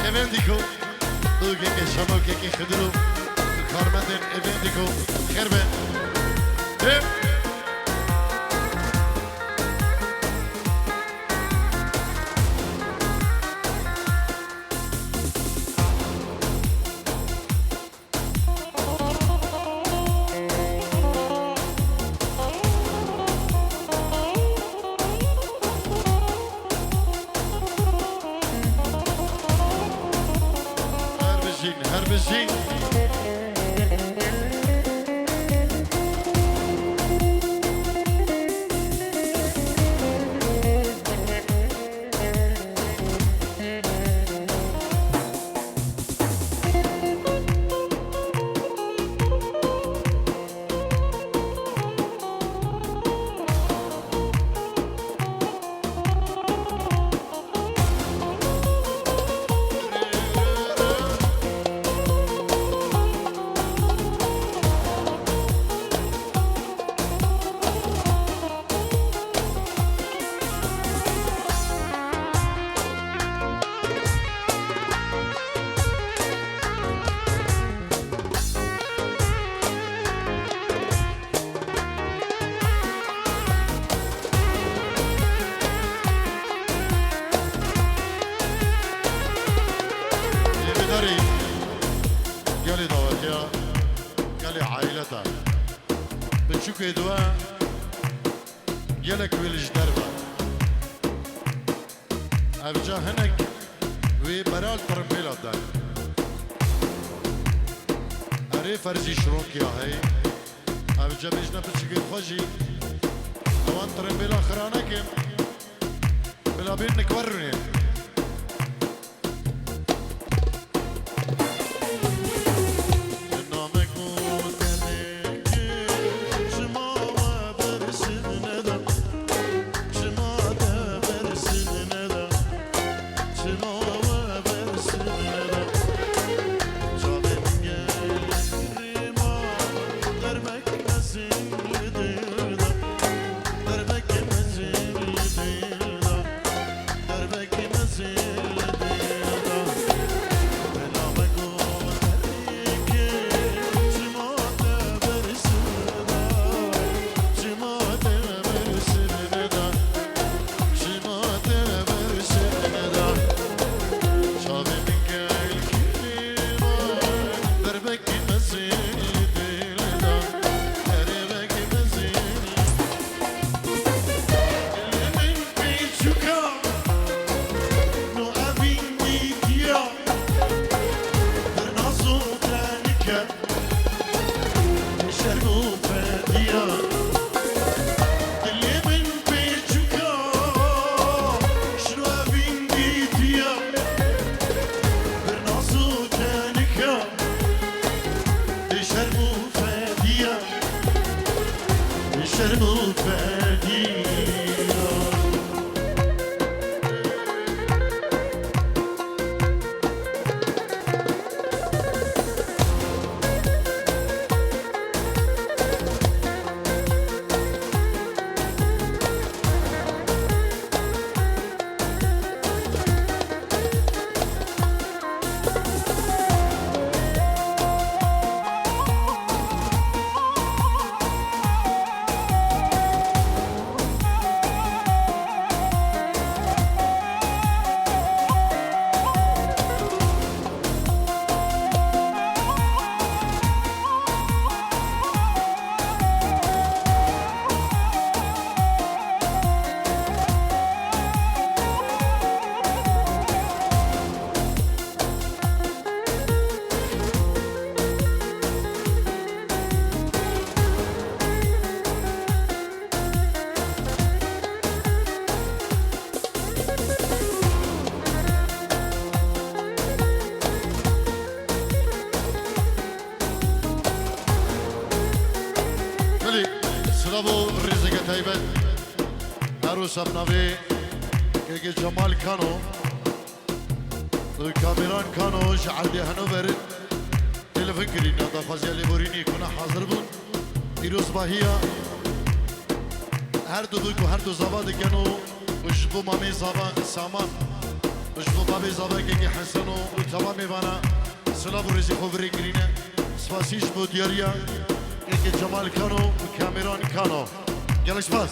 evendiko du geke şamo geke khidru karmaden evendiko kherbe Herbizin قالي دواتيا قالي عائلتها بتشوك يدوا قالك ويلج دربا افجا هنك وبرال ترمبيلا داي اري فرجي شروك يا هي افجا بيجنا بتشوك خوجي اوان ترمبيلا خرانكم بلا بينك ورني تایبت عروس ابنوی که جمال کانو کامیران کانو شعردی هنو برد تلفکری نادا فازیالی بورینی کنه حاضر بود دیروز باهیا هر دو دوی هر دو زباد کنو وشبو مامی زبان سامان وشبو بابی زبان که حسنو تمام بنا سلام و رزق و برگرینه سپاسیش بود دیاریا که جمال کانو و کامران کانو گلش پاس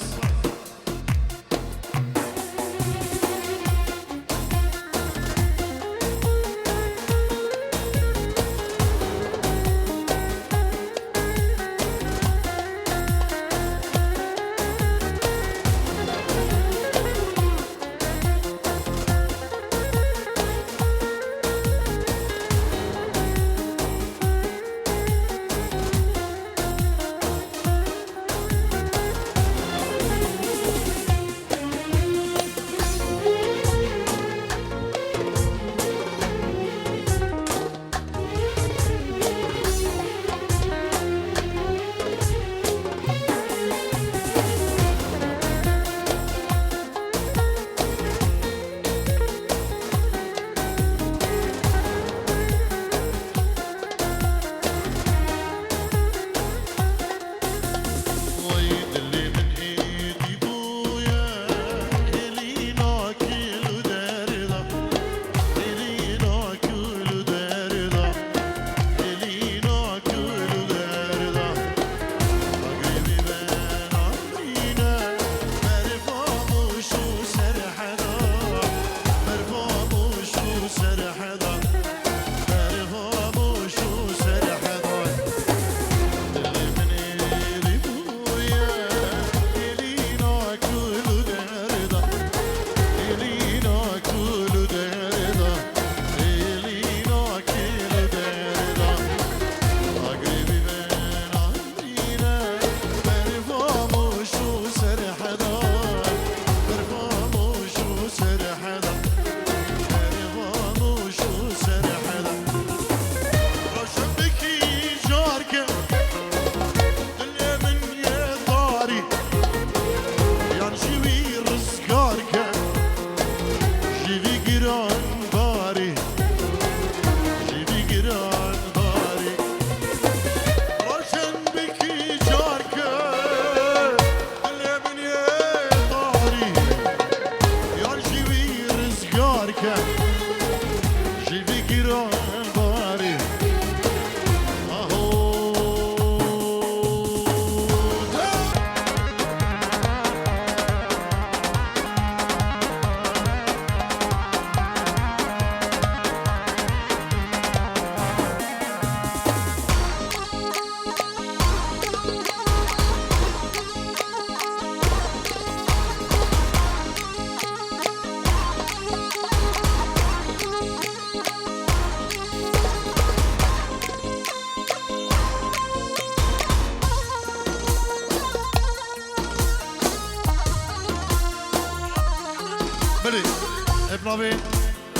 ابنابي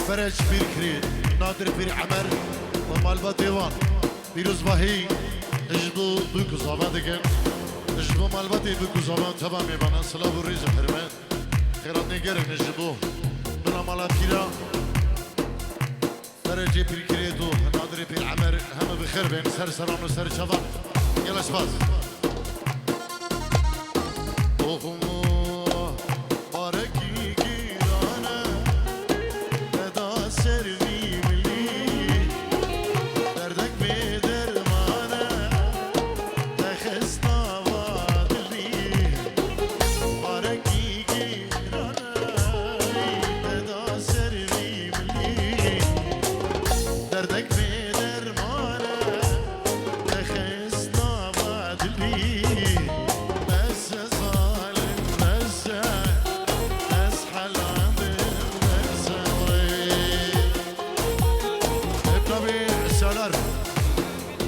فرج بير كريد نادر بير عمر ومالبا ديوان بيروز باهي اجدو دوكو زابا دكن اجدو مالبا دي دوكو زابا تبامي بانا سلام وريز حرمت خيرات نيجر نجدو بنا مالا كيرا فرج بير كريدو نادر بير عمر هم بخير بين سر سران وسر شباب يلا شباب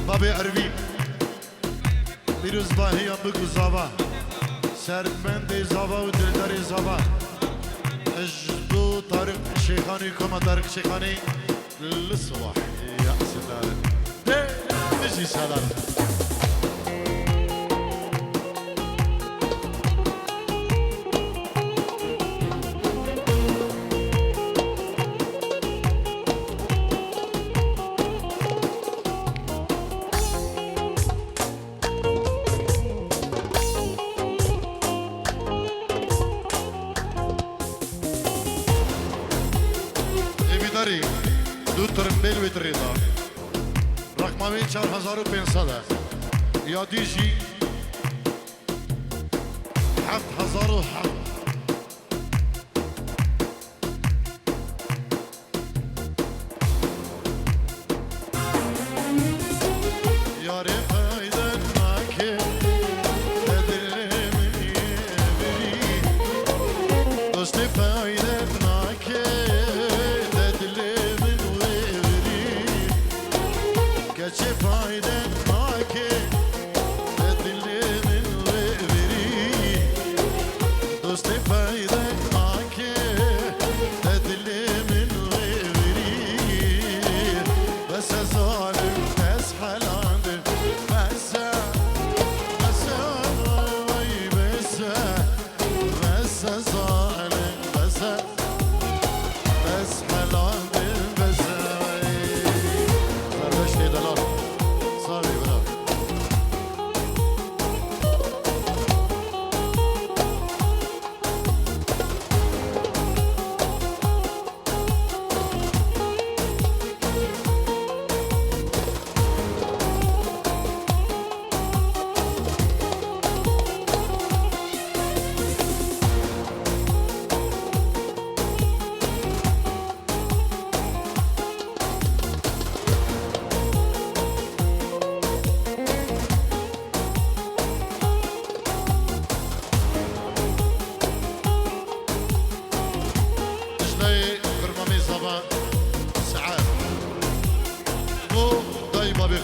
بابي عربي بيروز باهي بكو زابا سربندي زابا ودلداري زابا اجدو طارق شيخاني كما طارق شيخاني للصباح يا سلام ده نجي سلام دو برنبل و دریدا رقمامی 4500 یا دیجی 7007 یاری فایدن ناکه دلمی بری دوستی فایدن ناکه دلمی بری کچه فایدن ناکه دلمی بری دوستی فایدن ناکه دلمی بری بس ظالم بس حلال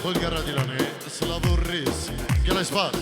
خود گرد دیلانه سلاب و ریز گلش باز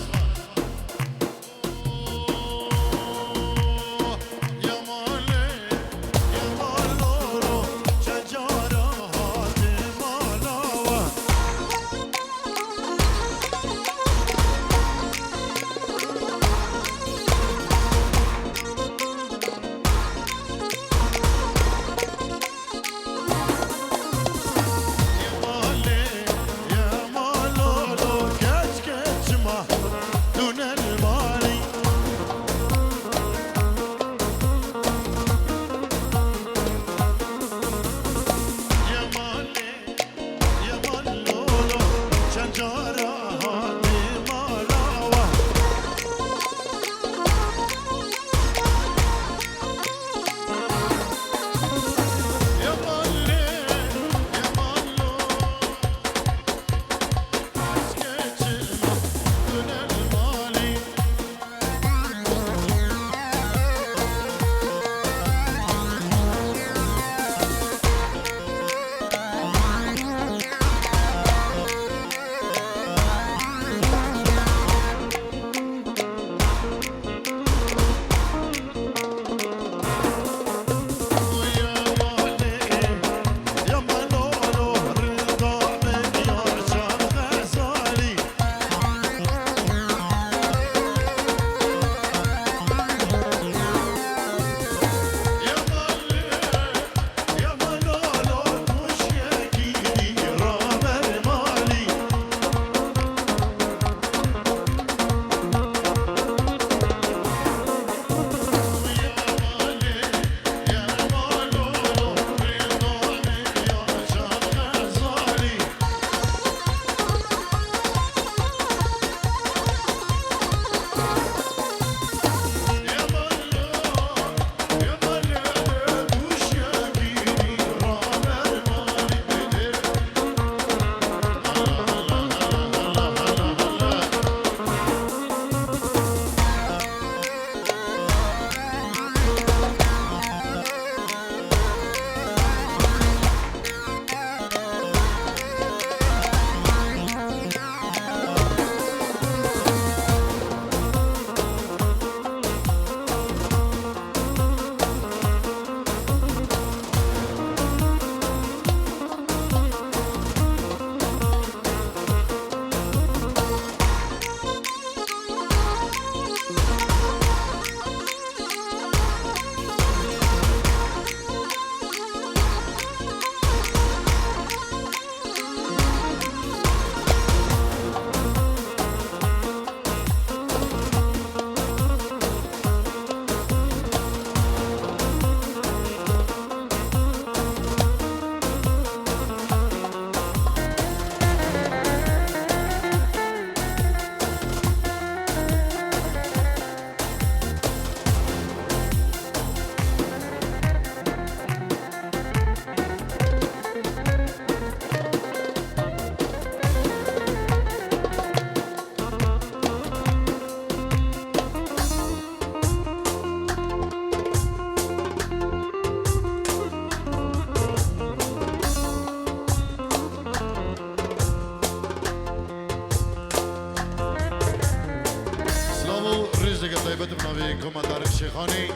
بناوی کمدار شیخانی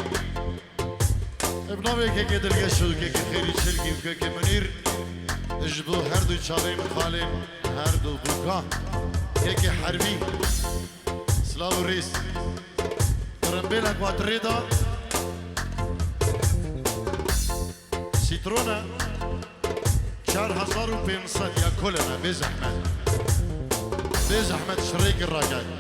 بناوی که که دلگشو که که خیری چلگی که که منیر اجبو هر دو چاویم خالیم هر دو دوکا که که حربی سلاو ریس ترمبیل اکواتریدا سیترونا 4500 يا كلنا بزحمة شريك الرجال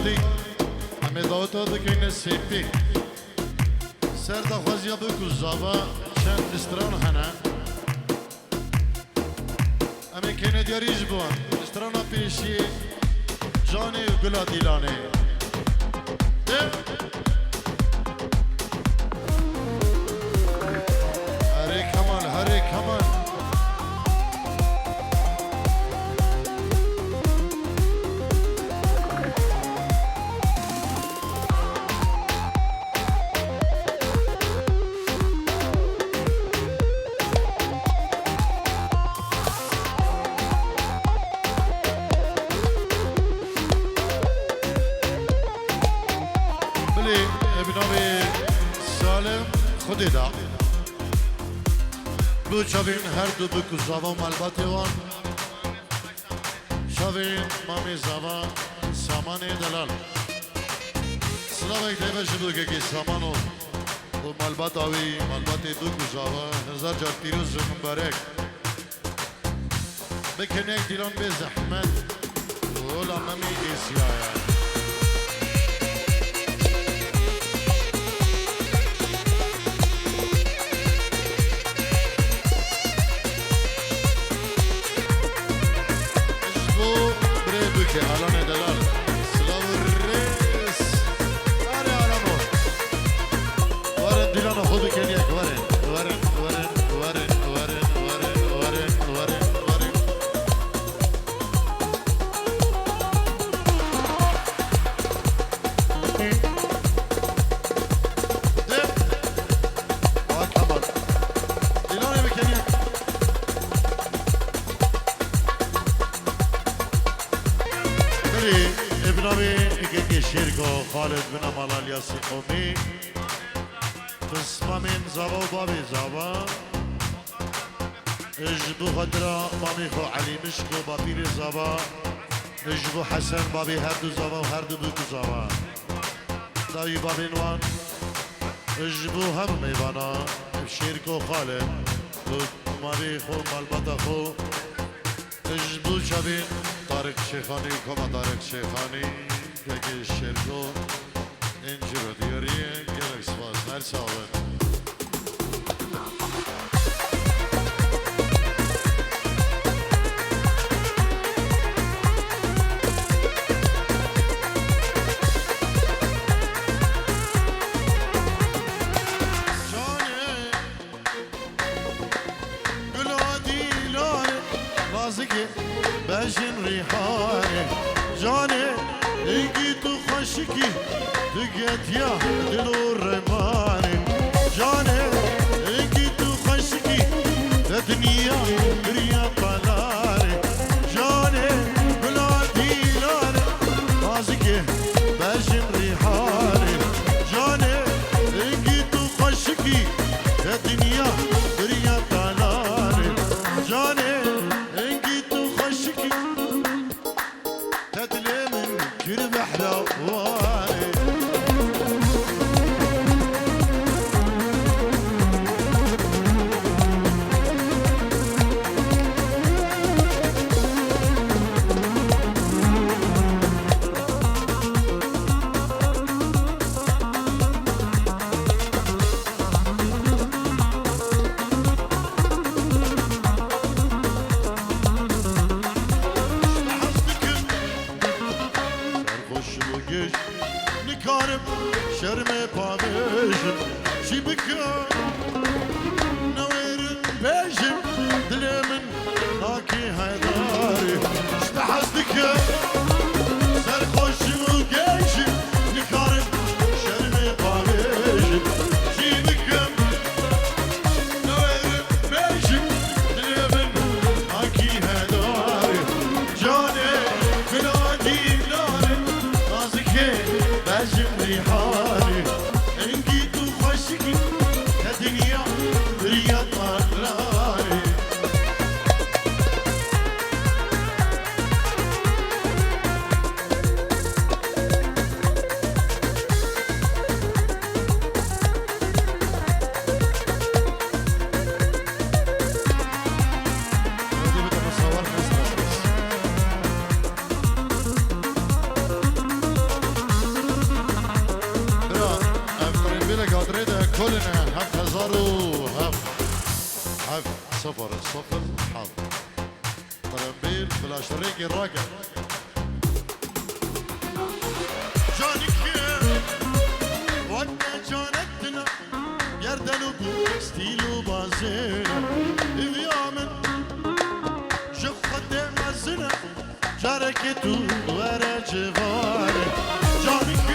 دی همه داوتا دکین سیپی سر دا خوزیا بکو زاوا چند استران هنه همه کنه دیاریش بوان استرانا پیشی جانی و گلا دیلانه هره کمان هره کمان خودی دا بو چاوین هر دو بکو زاوا ملباتی وان چاوین مامی زاوا سامان دلال سلاوک دیوش بو که سامانو و ملبات آوی ملباتی بکو زاوا هزار جار پیروز مبارک بکنیک دیلان به زحمت ولا ممی ایسیایا الان دلال سلام الرئیس آره آرامو وارن دیلان خود کنیک وارن وارن وارن وارن وارن وارن وارن وارن وارن ده کمان دیلان بکنیک ابن ابي اكيد شيركو خالد بن مالال ياسين قومي قسمة من زابا وبابي زابا اجبو غدرا مامي خو علي مشكو بابيري زابا اجبو حسن بابي هردو زابا وهردو بوكو زابا داوي بابي نوان اجبو هم ميوانا شيركو خالد مامي خو مالباتا خو اجبو شابين طارق شیخانی کما طارق شیخانی یکی شرکو اینجورو دیاریه گلکس باز هر ساوت جانه گلادی لانه نازکی بجن ريحاني جاني ايجي تو خشكي تقت يا دلو الرماني جاني ايجي تو خشكي تدنيا بريا بلاري جاني بلادي لاني مازكي بجن ريحاني جاني ايجي تو خشكي تدنيا بريا بلاري جاني كرب حلواني هزارو هف هف صفر صفر حظ طرمبيل بلا شريك الراكع جانك وقت جانتنا يردن وستيل وبازينا إذيامن شوف قدام الزنا جاركتو ورا جفاري جانك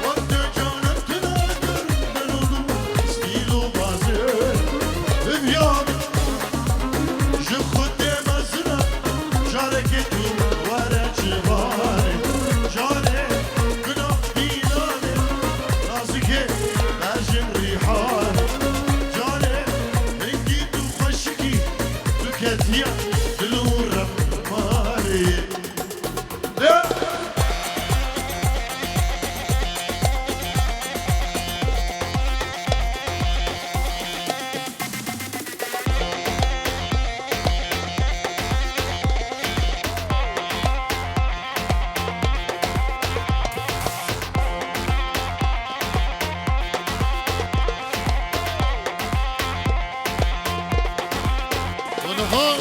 وقت جانتنا يردن وستيل وبازينا إذيامن شوف قدام الزنا جاركتو ورا جفاري جاني قناف ديناني راسكي باجن ريحاني جاني هنجيت وخشكي دكاتيا دلورة مالي ونهار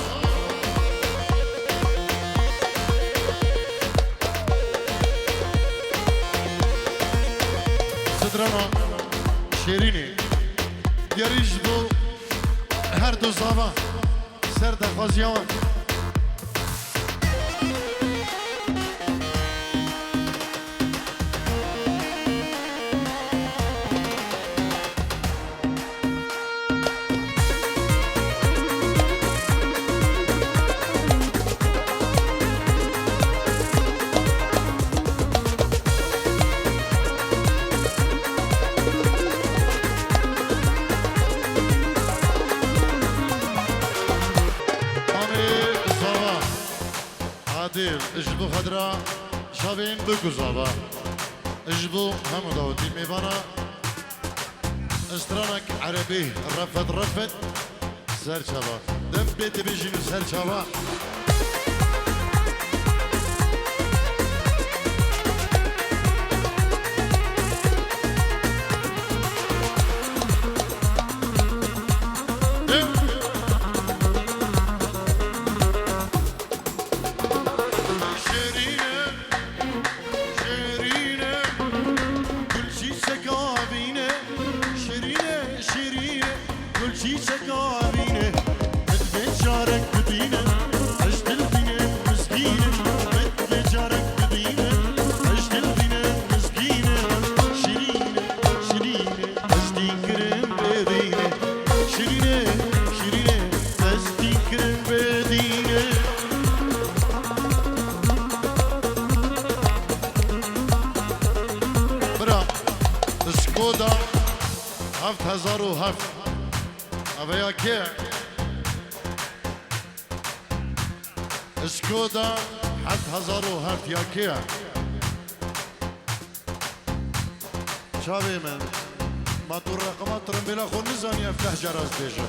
صدرنا شيريني يريج بو هر دو زمان سرد غازيان عادل اجبو خضرا شابين بكو زابا اجبو همو داوتي ميبانا استرانك عربي رفت سر شابا دم بيت بيجينو سر شابا سكودا هفت هزار و هفت اویا که سكودا هفت هزار و هفت یا که شابي من ما تور رقمات ترمبيلا خو نزاني افتح جراز ديجا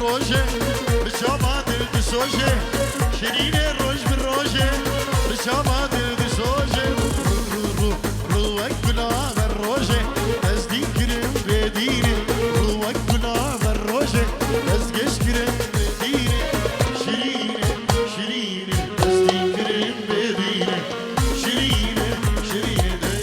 روجه بشابات الدسوجه شيرين الروج بالروجه شما دل دسوجه روك گلاب الروجه از دی کرم بدینه روك گلاب الروجه از گش کرم بدینه شیرینه شیرینه از دی کرم بدینه شیرینه شیرینه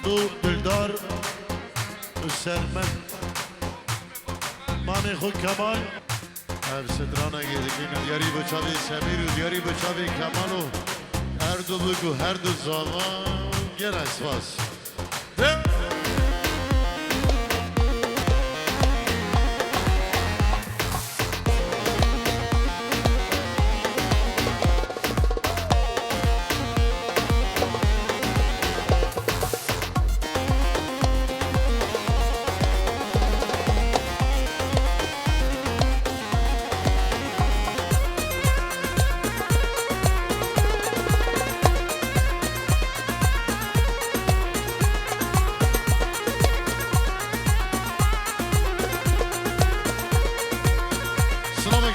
دو دلدار و سرمن مانی خود کمال اف سترانه گیدگین یاری بچاوی سمیر و یاری بچاوی کمال و هر دو بگو هر دو زامان گل اسفاس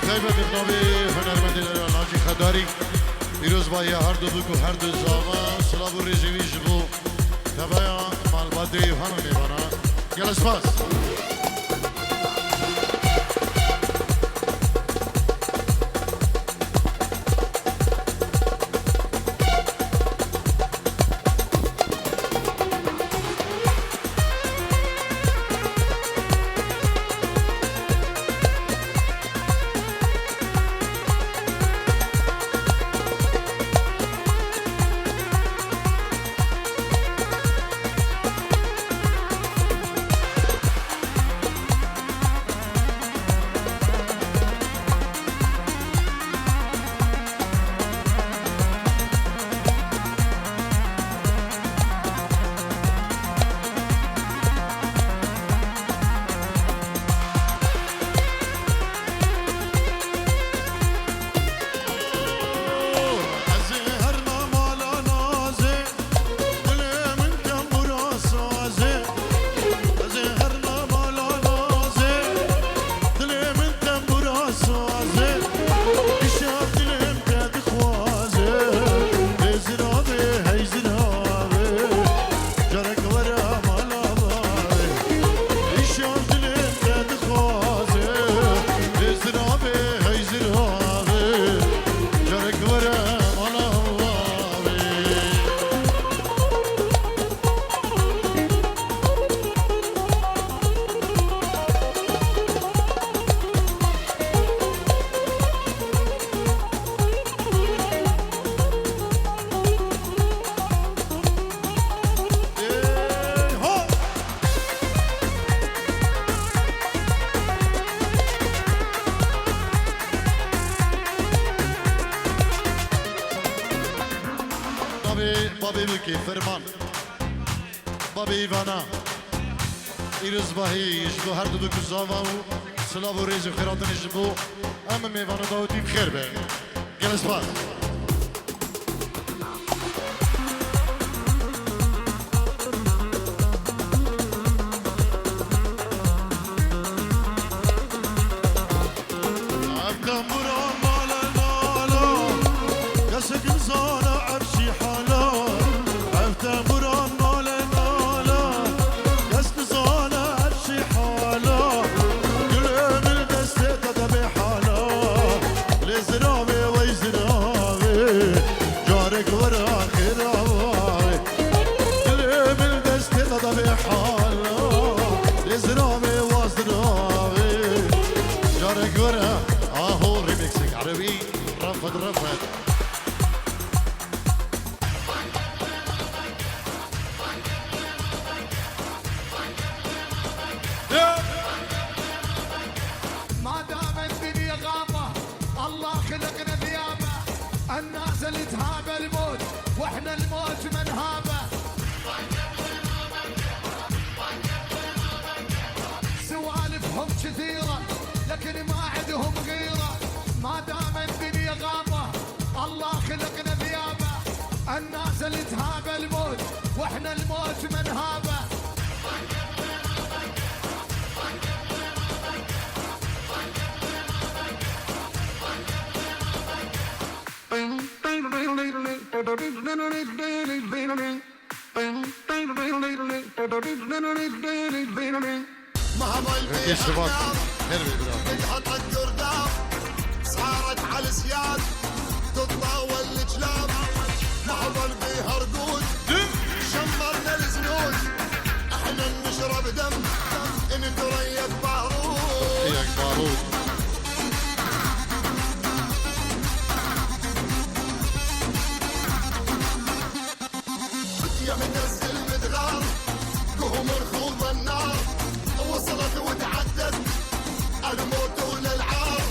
طیبه دنبالی هنرمندی ناجی خداری پیروز با هر دو بکو هر دو زاما سلام و رژیوی جبو تبایا مالبادی هنو میبانا گل اسپاس بابی بکی فرمان بابی ایوانا ایرز باهی جبو هر دو بکو زاوا و سلاو و ریز و خیراتن جبو اما میوانا داوتی بخیر به گل اسپاس زرابي ويزرابي الناس اللي تهاب الموت واحنا الموت من هابه. مهما البيئة تنحط الدرداب صارت على السياد تتطاول الجلاب. مهما البيئة رقود شمرنا الزنود احنا نشرب دم انت ريك بارود. يا منزل مدغار قوم رخوض النار وصلت وتعدت الموت وللعار.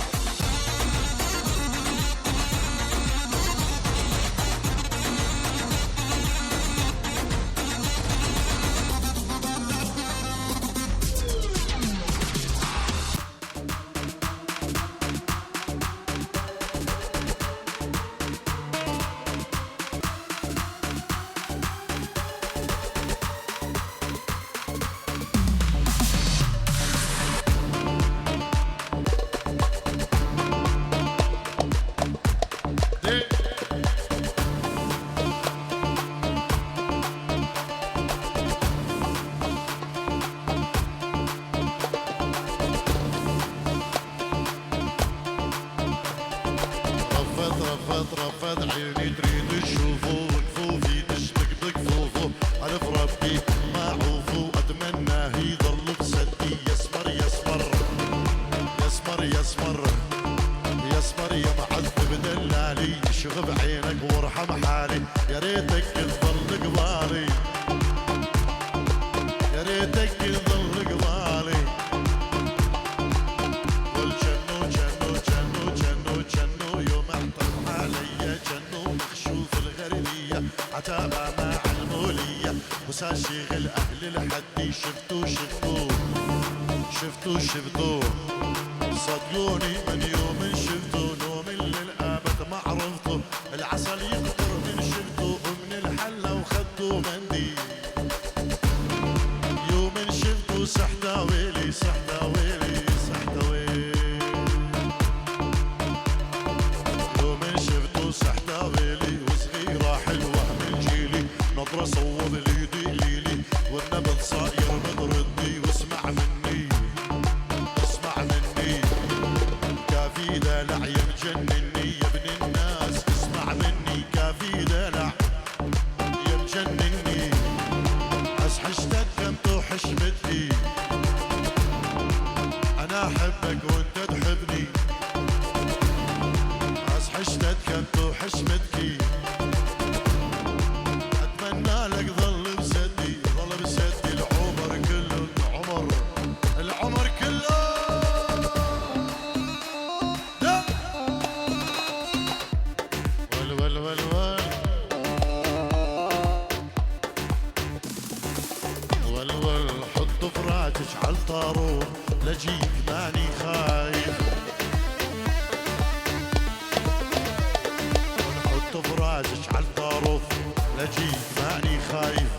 رفض عيني تريد تشوفه وكفوفي تشبك بكفوفه. ألف ربي ما عوفه أتمناه يضل بسدي. يسمر يسمر يسمر يسمر يسمر يا معذب دلالي شغب عينك وارحم حالي. يا ريتك تظل قبالي يا ريتك تظل قبالي. والجنو جنو جنو جنو جنو يوم اعطف علي جنو مخشوف الغربية عتابة مع المولية وساشغل أهل الحدي. شفتو شفتو شفتو شفتو صدقوني من يوم شفتو نوم للأبد ما عرفته. العسل يقطر من شفتو ومن الحلة وخدتو مندي. يوم شفتو سحتا ويلي سحتا ويلي سحتا ويلي. يوم شفتو سحتا ويلي وصغيرة حلوة من جيلي نظرة صوب اليدي ليلي والنبض صاير مضردي. واسمع مني اسمع مني كافي دلع يا مجنني يا ابن الناس. اسمع مني كافي دلع يا مجنني أسحشتك كنت وحشمتني. أنا أحبك وأنت تحبني أسحشتك كنت وحشمتك. أتمنى لك ظل بسدي ظل بسدي العمر كله العمر العمر كله. ول ول ول ول ول ول حط فراتش على الطاروح لجيك ماني خايف. حط فراتش على الطاروح لجيك ماني خايف.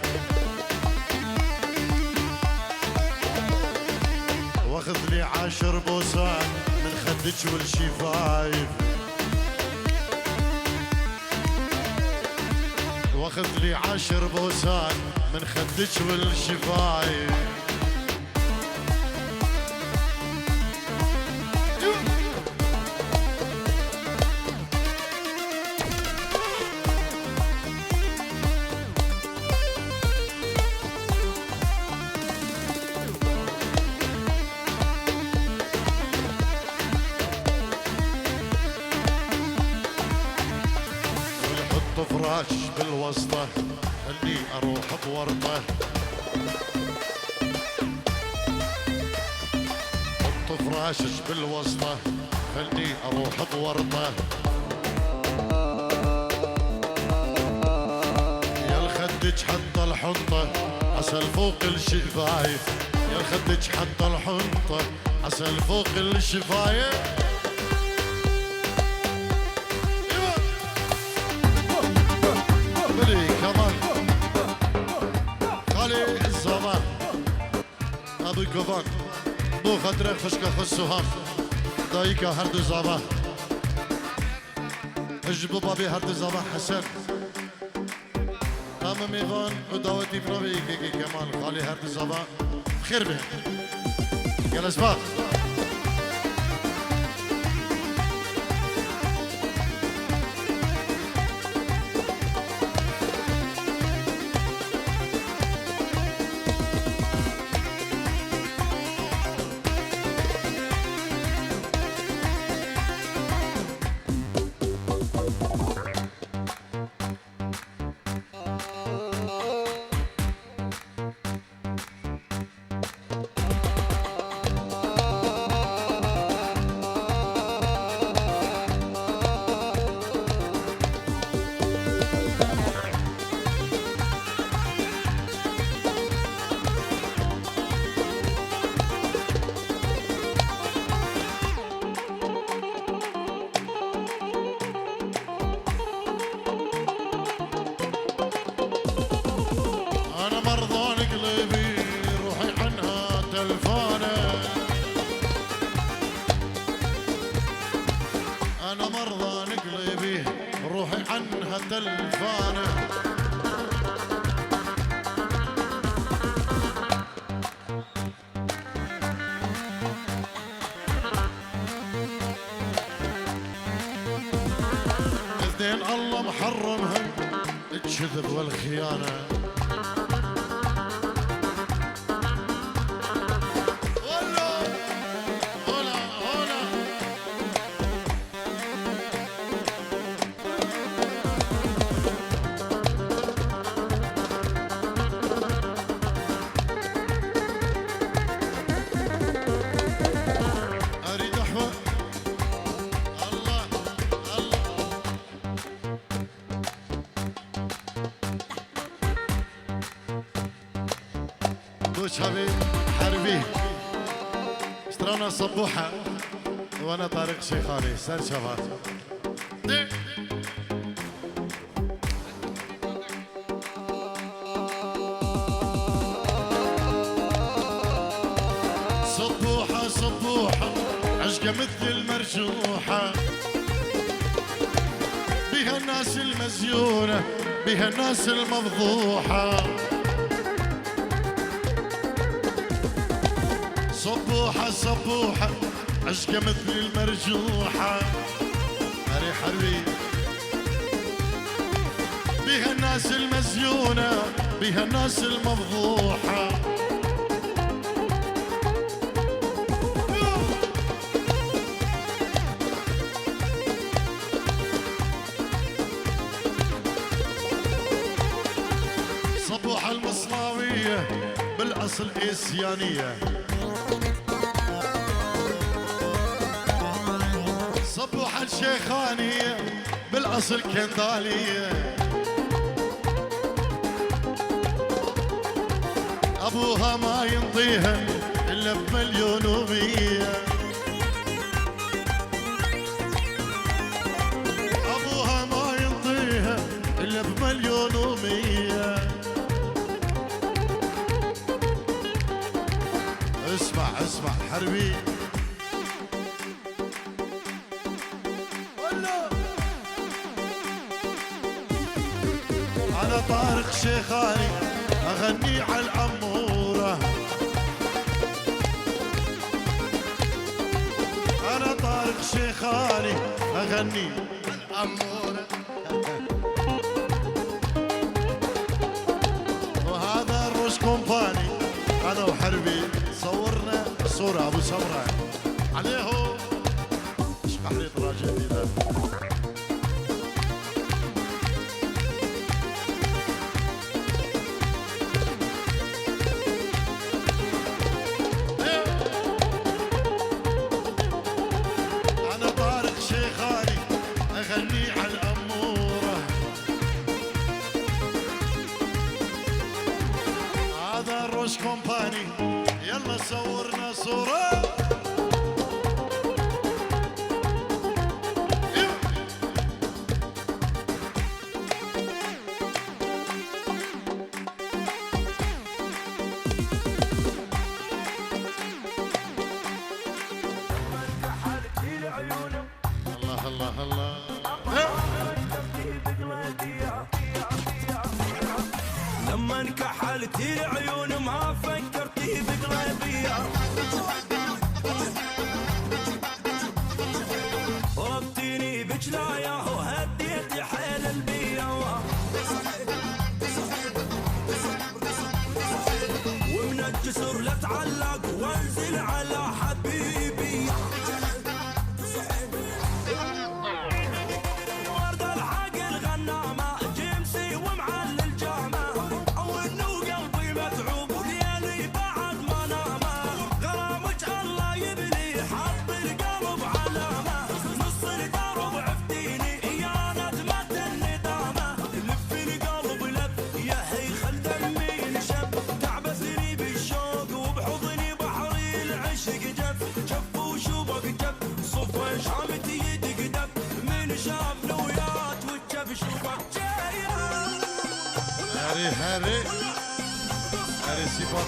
واخذ لي 10 بوسات من خدك والشفايف. واخذ لي 10 بوسات من خدك والشفايف. فراش بالوسطة خلي اروح بورطة. حط فراشش بالوسطة خلي اروح بورطة. يا الخدج حط الحنطة عسل فوق الشفايف. يا الخدج حط الحنطة عسل فوق الشفايف. گوان بو خاطر خشک خوش سوهام دایکا هر دو زابا اجبو بابی هر دو زابا حسن نام میوان و دعوتی برای که کمال خالی هر دو زابا خیر به جلس با أنا مرضان قلبي روحي عنها تلفانة أنا مرضان قلبي روحي عنها تلفانة اثنين الله محرمها الكذب والخيانة أريد أحوى الله الله دوش حبيب حربي اشترانا صبوحة وانا طارق شيخاني سر شفات صبوحة صبوحة عشقة مثل المرجوحة بها الناس المزيونة بها الناس المفضوحة صبوحة صبوحة عشقة مثل المرجوحة أري حربي بها الناس المزيونة بها الناس المفضوحة صبوحة المصلاوية بالأصل إسيانية صبوحة الشيخانية بالأصل كندالية أبوها ما ينطيها إلا بمليون ومية أبوها ما ينطيها إلا بمليون ومية اسمع اسمع حربي أنا طارق شيخاني أغني على الأمورة أنا طارق شيخاني أغني على الأمورة وهذا الروش كومباني أنا وحربي صورنا صورة أبو سمرة عليه اشقح لي طراجة ذا أنا طارق شيخاني أغني على الأمورة هذا الروش كومباني يلا صورنا صورة لما انكحلتي عيون ما فكرتي بقلبي ربطيني بجلايا وهديتي حيل البيا ومن الجسر لتعلق وانزل على حبيبي ورد الحق الغنامة جيمسي ومعلي الجامة عودني وقلبي متعوب وليالي بعد ما نامه غرامك الله يبلي حط القلب علامة نص الدرب عفتيني يا ندمة الندامة لف القلب لف يا هي خل دمي نشف تعبسني بالشوق وبحضني بحري العشق جف وشوبك جف صفى شامتي يدك دف من شاف نويات والجف شوفك جايه هاري هاري هاري سيبان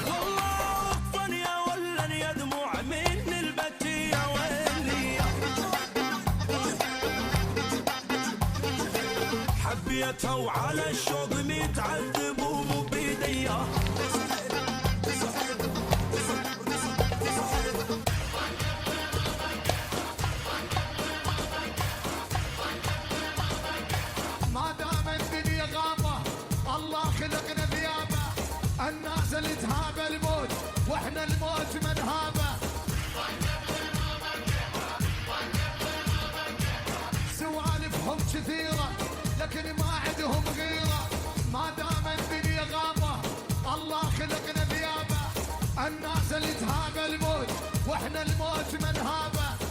والله وقفا يا ولن يا دموع من البكي يا ويلي حبيتها وعلى الشوق متعذب ومو بيديا ما دام الدنيا غابة الله خلقنا ثيابه الناس اللي تهاب الموت واحنا الموت من هابه سوالفهم كثيرة لكن ما عندهم غيرة ما دام الدنيا غابة الله خلقنا ثيابه الناس اللي تهاب الموت واحنا الموت من هابه